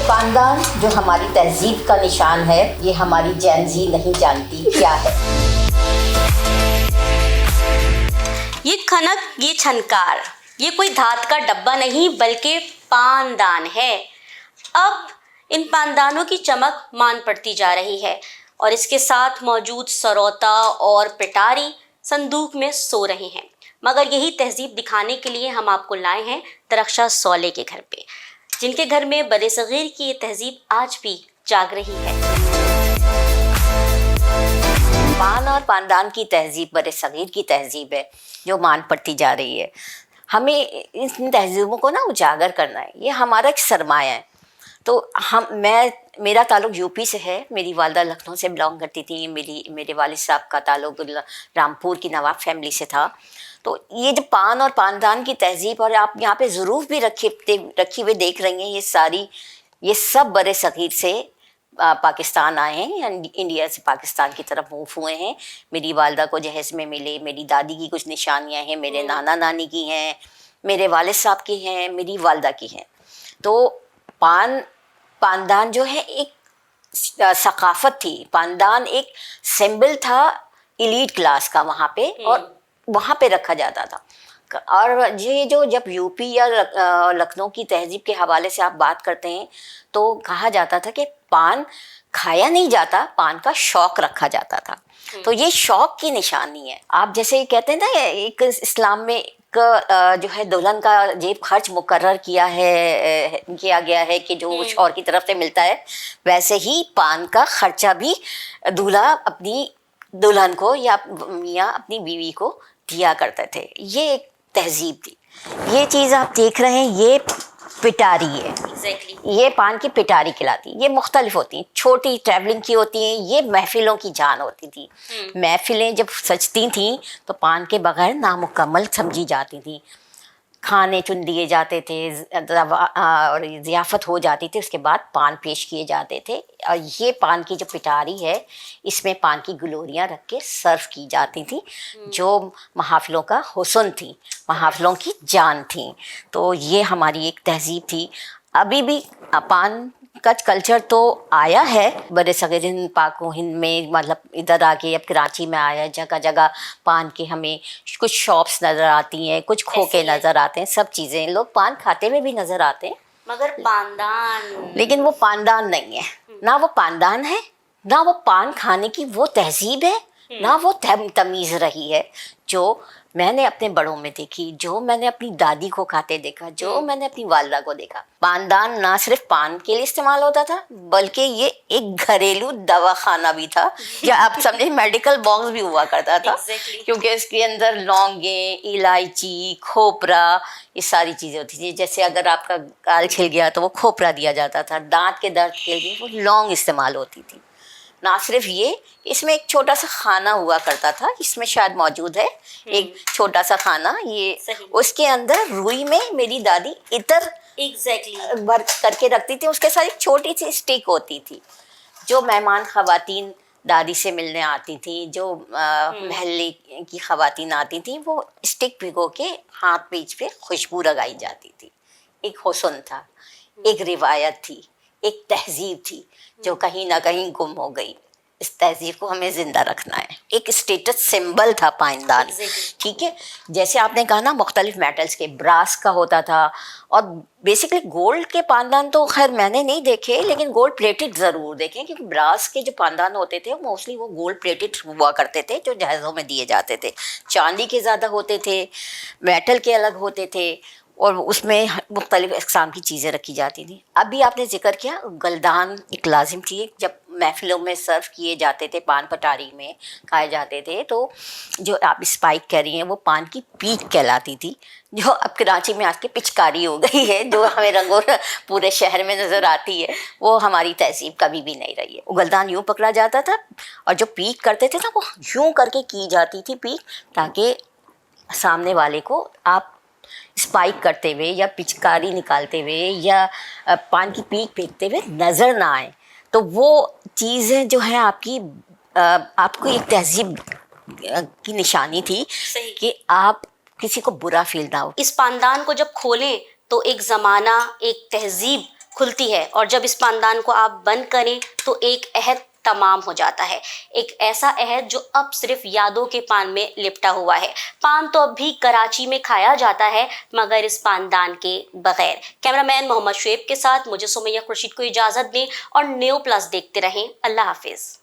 पानदान जो हमारी तहजीब का निशान है, ये हमारी जैन जी नहीं जानती क्या है। ये खनक, ये छनकार, ये कोई धात का डब्बा नहीं बल्कि पानदान है। अब इन पानदानों की चमक मान पड़ती जा रही है और इसके साथ मौजूद सरौता और पिटारी संदूक में सो रहे हैं। मगर यही तहजीब दिखाने के लिए हम आपको लाए हैं दरख्शा सौले के घर पे, जिनके घर में बड़े सगीर की ये तहजीब आज भी जाग रही है। पान और पानदान की तहजीब बड़े सगीर की तहजीब है जो मान पड़ती जा रही है। हमें इन तहजीबों को ना उजागर करना है, ये हमारा एक सरमाया है। तो मेरा ताल्लुक़ यूपी से है, मेरी वालदा लखनऊ से बिलोंग करती थी, मेरे वालिद साहब का ताल्लुक़ रामपुर की नवाब फैमिली से था। तो ये जो पान और पानदान की तहजीब, और आप यहाँ पे ज़रूर भी रखी हुई देख रही हैं, ये सब बड़े सगीर से पाकिस्तान आए हैं, इंडिया से पाकिस्तान की तरफ मूव हुए हैं। मेरी वालदा को जहेज़ में मिले, मेरी दादी की कुछ निशानियाँ हैं, मेरे नाना नानी की हैं, मेरे वालिद साहब की हैं, मेरी वालदा की हैं। तो पानदान जो है एक सकाफ़त थी, पानदान एक सिंबल था एलीट क्लास का वहाँ पे, और वहाँ पे रखा जाता था। और ये जो जब यूपी या लखनऊ की तहजीब के हवाले से आप बात करते हैं तो कहा जाता था कि पान खाया नहीं जाता, पान का शौक रखा जाता था। तो ये शौक की निशानी है। आप जैसे कहते हैं ना, एक इस्लाम में जो है दुल्हन का जेब खर्च मुकर्रर किया गया है कि जो शौहर की तरफ से मिलता है, वैसे ही पान का खर्चा भी दूल्हा अपनी दुल्हन को या मियाँ अपनी बीवी को दिया करते थे। ये एक तहजीब थी। ये चीज़ आप देख रहे हैं, ये पिटारी है। Exactly. ये पान की पिटारी खिलाती। ये मुख्तलिफ होती हैं, छोटी ट्रैवलिंग की होती हैं, ये महफिलों की जान होती थी। महफिलें जब सजती थीं तो पान के बगैर नामुकम्मल समझी जाती थी। खाने चुन दिए जाते थे और ज़ियाफ़त हो जाती थी, उसके बाद पान पेश किए जाते थे। और ये पान की जो पिटारी है, इसमें पान की गलोरियाँ रख के सर्व की जाती थी, जो महाफ़िलों का हुस्न थी, महाफ़िलों की जान थी। तो ये हमारी एक तहजीब थी। अभी भी पान का कल्चर तो आया है बड़े सगीर हिंद, पाक हिंद में, मतलब इधर आके अब कराची में आया है। जगह जगह पान के हमें कुछ शॉप्स नज़र आती हैं, कुछ खोखे नज़र आते हैं, सब चीज़ें, लोग पान खाते हुए भी नज़र आते हैं। मगर पानदान, लेकिन वो पानदान नहीं है, ना वो पानदान है, ना वो पान खाने की वो तहजीब है, ना वो तमीज़ रही है जो मैंने अपने बड़ों में देखी, जो मैंने अपनी दादी को खाते देखा, जो मैंने अपनी वालदा को देखा। पानदान ना सिर्फ पान के लिए इस्तेमाल होता था, बल्कि ये एक घरेलू दवाखाना भी था, या आप समझे मेडिकल बॉक्स भी हुआ करता था। Exactly. क्योंकि इसके अंदर लौंगे, इलायची, खोपरा, ये सारी चीज़ें होती थी। जैसे अगर आपका गाल छिल गया तो वो खोपरा दिया जाता था, दांत के दर्द के लिए वो लौंग इस्तेमाल होती थी। ना सिर्फ ये, इसमें एक छोटा सा खाना हुआ करता था, इसमें शायद मौजूद है एक छोटा सा खाना, ये उसके अंदर रुई में मेरी दादी इतर भर करके रखती थी। उसके साथ एक छोटी सी स्टिक होती थी, जो मेहमान ख़वातीन दादी से मिलने आती थी, जो महल्ले की ख़वातीन आती थी, वो स्टिक भिगो के हाथ पीछ पे खुशबू लगाई जाती थी। एक हुस्न था, एक रिवायत थी, एक तहजीब थी जो कहीं ना कहीं गुम हो गई। इस तहजीब को हमें ज़िंदा रखना है। एक स्टेटस सिंबल था पानदान, ठीक है। जैसे आपने कहा ना, मुख्तलिफ मेटल्स के, ब्रास का होता था, और बेसिकली गोल्ड के पानदान तो खैर मैंने नहीं देखे, लेकिन गोल्ड प्लेटेड ज़रूर देखे, क्योंकि ब्रास के जो पानदान होते थे मोस्टली वो गोल्ड प्लेटेड हुआ करते थे, जो जहेज़ों में दिए जाते थे। चांदी के ज़्यादा होते थे, मेटल के अलग होते थे, और उसमें मुख्तलिफ़ अक़साम की चीज़ें रखी जाती थी। अभी आपने जिक्र किया, गलदान एक लाजिम थी। जब महफ़िलों में सर्व किए जाते थे, पान पटारी में खाए जाते थे, तो जो आप स्पाइक कह रही हैं वो पान की पीक कहलाती थी, जो अब कराची में आके पिचकारी हो गई है, जो हमें रंगों पूरे शहर में नज़र आती है। वो हमारी तहजीब कभी भी नहीं रही है। वो गलदान यूँ पकड़ा जाता था, और जो पीक करते थे ना, वो यूँ करके की जाती थी पीक, ताकि सामने वाले को आप स्पाइक करते हुए या पिचकारी निकालते हुए या पान की पीक फेंकते हुए नज़र ना आए। तो वो चीज़ें जो है आपको एक तहजीब की निशानी थी कि आप किसी को बुरा फील ना हो। इस पानदान को जब खोलें तो एक ज़माना, एक तहजीब کھلتی ہے اور جب اس پاندان کو آپ بند کریں تو ایک عہد تمام ہو جاتا ہے، ایک ایسا عہد جو اب صرف یادوں کے پان میں لپٹا ہوا ہے۔ پان تو اب بھی کراچی میں کھایا جاتا ہے مگر اس پاندان کے بغیر۔ کیمرہ مین محمد شعیب کے ساتھ مجھے سمیہ خورشید کو اجازت دیں اور نیو پلس دیکھتے رہیں۔ اللہ حافظ۔